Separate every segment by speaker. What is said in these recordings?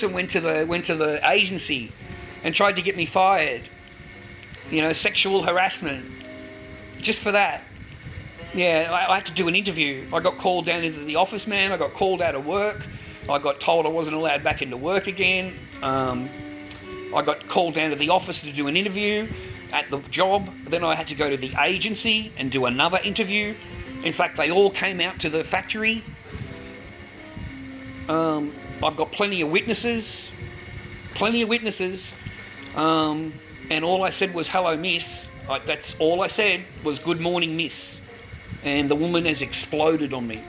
Speaker 1: went to the agency and tried to get me fired. You know, sexual harassment. Just for that. Yeah, I had to do an interview. I got called down into the office, man. I got called out of work. I got told I wasn't allowed back into work again. I got called down to the office to do an interview at the job. Then I had to go to the agency and do another interview. In fact, they all came out to the factory. I've got plenty of witnesses. And all I said was, hello, miss. That's all I said was, good morning, miss. And the woman has exploded on me.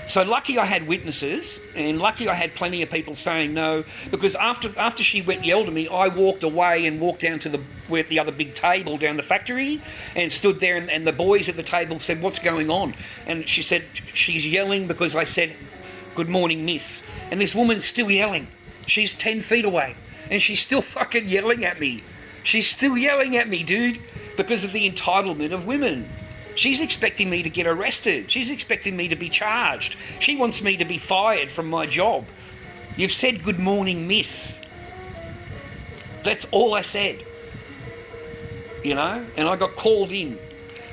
Speaker 1: So lucky I had witnesses, and lucky I had plenty of people saying no, because after she yelled at me, I walked away and walked down to the other big table down the factory and stood there, and the boys at the table said, what's going on? And she said, she's yelling because I said, good morning, miss. And this woman's still yelling. She's 10 feet away, and she's still fucking yelling at me. She's still yelling at me, dude, because of the entitlement of women. She's expecting me to get arrested. She's expecting me to be charged. She wants me to be fired from my job. You've said good morning, miss. That's all I said. You know? And I got called in.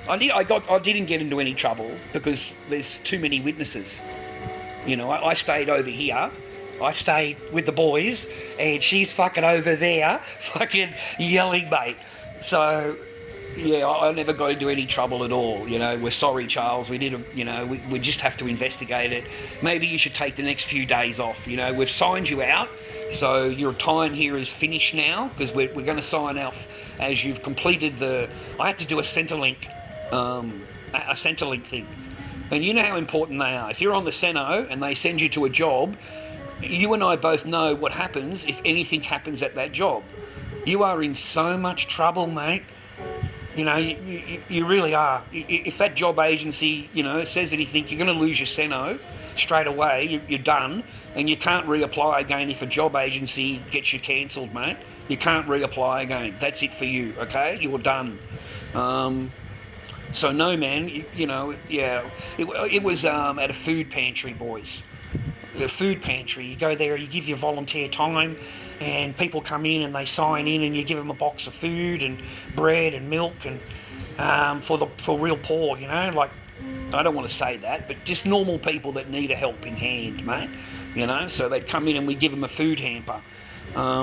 Speaker 1: I didn't get into any trouble because there's too many witnesses. You know, I stayed over here. I stayed with the boys, and she's fucking over there, fucking yelling, mate. So, yeah, I never got into any trouble at all. You know, we're sorry, Charles. We we just have to investigate it. Maybe you should take the next few days off. You know, we've signed you out, so your time here is finished now, because we're going to sign off as you've completed I had to do a Centrelink thing. And you know how important they are. If you're on the Ceno and they send you to a job, you and I both know what happens if anything happens at that job. You are in so much trouble, mate. You know, you really are. If that job agency, you know, says anything, you're going to lose your Ceno straight away. You're done, and you can't reapply again if a job agency gets you cancelled, mate. You can't reapply again. That's it for you, okay? You're done. So no, man. You know, yeah. It was at a food pantry, boys. The food pantry. You go there, you give your volunteer time, and people come in and they sign in, and you give them a box of food and bread and milk, and for real poor, you know, like, I don't want to say that, but just normal people that need a helping hand, mate, you know. So they'd come in and we'd give them a food hamper.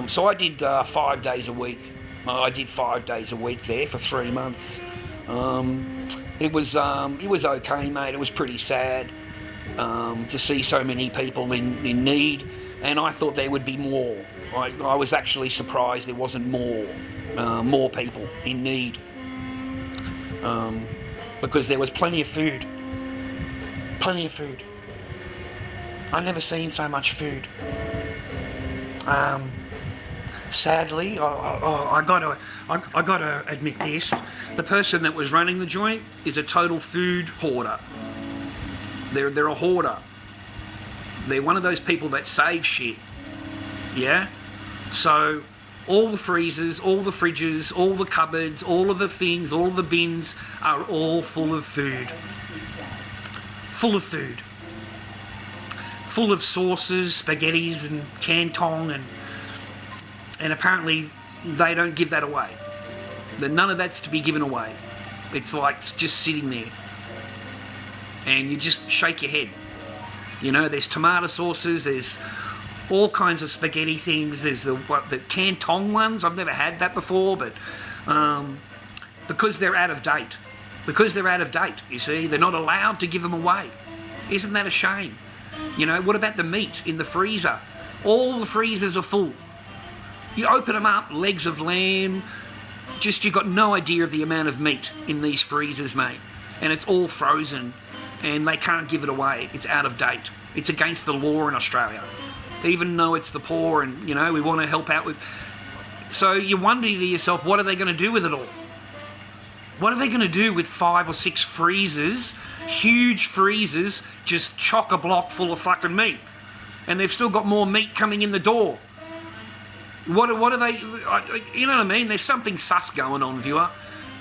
Speaker 1: So I did 5 days a week. I did 5 days a week there for 3 months. It was okay, mate. It was pretty sad to see so many people in need, and I thought there would be more. I was actually surprised there wasn't more people in need, because there was plenty of food. I never seen so much food. Sadly, I gotta admit this: the person that was running the joint is a total food hoarder. They're a hoarder. They're one of those people that save shit. Yeah? So all the freezers, all the fridges, all the cupboards, all of the things, all the bins are all full of food. Full of food. Full of sauces, spaghettis and canton, and apparently they don't give that away. None of that's to be given away. It's like just sitting there. And you just shake your head. You know, there's tomato sauces, there's all kinds of spaghetti things. There's the canton ones. I've never had that before, but because they're out of date. You see, they're not allowed to give them away. Isn't that a shame? You know, what about the meat in the freezer? All the freezers are full. You open them up, legs of lamb. Just, you've got no idea of the amount of meat in these freezers, mate. And it's all frozen. And they can't give it away. It's out of date. It's against the law in Australia. Even though it's the poor and, you know, we want to help out with... So you wonder to yourself, what are they going to do with it all? What are they going to do with 5 or 6 freezers, huge freezers, just chock-a-block full of fucking meat? And they've still got more meat coming in the door. What are they... You know what I mean? There's something sus going on, viewer.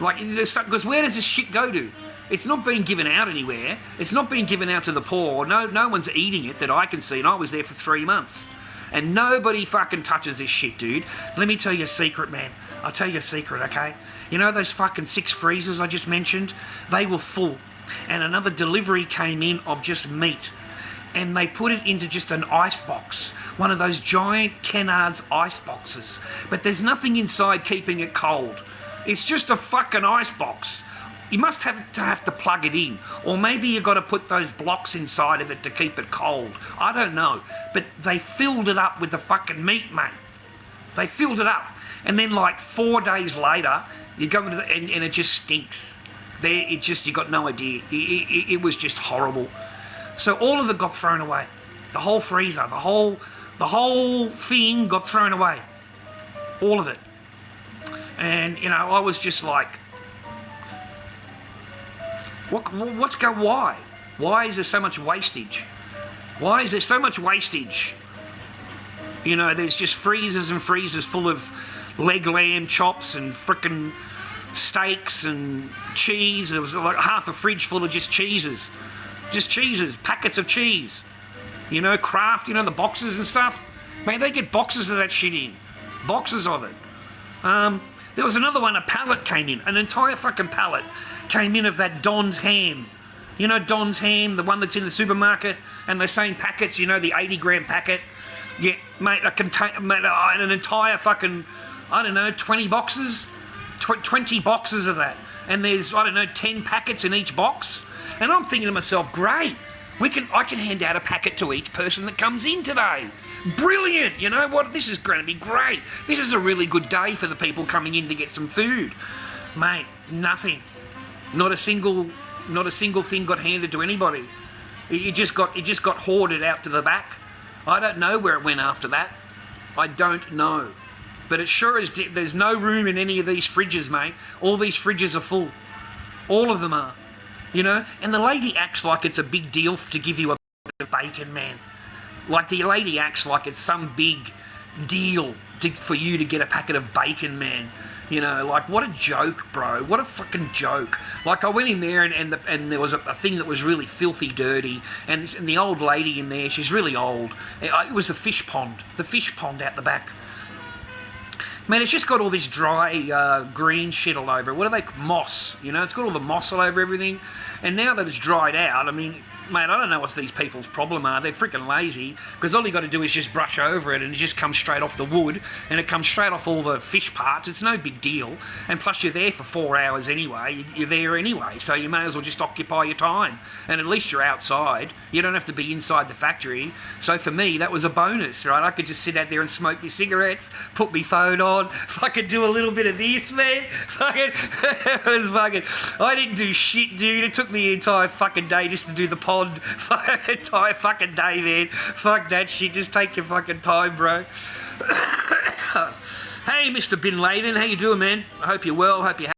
Speaker 1: Like, because where does this shit go to? It's not being given out anywhere. It's not being given out to the poor. No one's eating it that I can see, and I was there for 3 months. And nobody fucking touches this shit, dude. Let me tell you a secret, man. I'll tell you a secret, okay? You know those fucking 6 freezers I just mentioned? They were full. And another delivery came in of just meat. And they put it into just an ice box. One of those giant Kennards ice boxes. But there's nothing inside keeping it cold. It's just a fucking ice box. You must have to plug it in. Or maybe you got to put those blocks inside of it to keep it cold. I don't know. But they filled it up with the fucking meat, mate. They filled it up. And then like 4 days later, you go into and it just stinks. You got no idea. It was just horrible. So all of it got thrown away. The whole freezer, the whole thing got thrown away. All of it. And, you know, I was just like, why? Why is there so much wastage? Why is there so much wastage? You know, there's just freezers and freezers full of leg lamb chops and frickin' steaks and cheese. There was like half a fridge full of just cheeses. Just cheeses, packets of cheese. You know, Kraft, you know, the boxes and stuff. Man, they get boxes of that shit in. Boxes of it. There was another one, a pallet came in. An entire fucking pallet came in of that Don's ham. You know Don's ham, the one that's in the supermarket? And the same packets, you know, the 80-gram packet? Yeah, mate, an entire fucking, I don't know, 20 boxes? 20 boxes of that. And there's, I don't know, 10 packets in each box. And I'm thinking to myself, great, I can hand out a packet to each person that comes in today. Brilliant, you know what, this is going to be great. This is a really good day for the people coming in to get some food. Mate, nothing. Not a single thing got handed to anybody. It just got hoarded out to the back. I don't know where it went after that. I don't know. But it sure is, there's no room in any of these fridges, mate. All these fridges are full. All of them are. You know? And the lady acts like it's a big deal to give you a bit of bacon, man. Like the lady acts like it's some big deal for you to get a packet of bacon, man. You know, like, what a joke, bro. What a fucking joke. Like, I went in there and there was a thing that was really filthy dirty. And the old lady in there, she's really old. It was the fish pond out the back. Man, it's just got all this dry green shit all over it. What are they? Moss. You know, it's got all the moss all over everything. And now that it's dried out, I mean, mate, I don't know what these people's problem are. They're freaking lazy, because all you got to do is just brush over it and it just comes straight off the wood and it comes straight off all the fish parts. It's no big deal. And plus you're there for 4 hours anyway. You're there anyway, so you may as well just occupy your time. And at least you're outside. You don't have to be inside the factory. So for me, that was a bonus, right? I could just sit out there and smoke my cigarettes, put my phone on, fucking do a little bit of this, man. Fucking, it was fucking, I didn't do shit, dude. It took me the entire fucking day just to do the pod. Entire fucking day, man. Fuck that shit. Just take your fucking time, bro. Hey, Mr. Bin Laden, how you doing, man? I hope you're well. Hope you're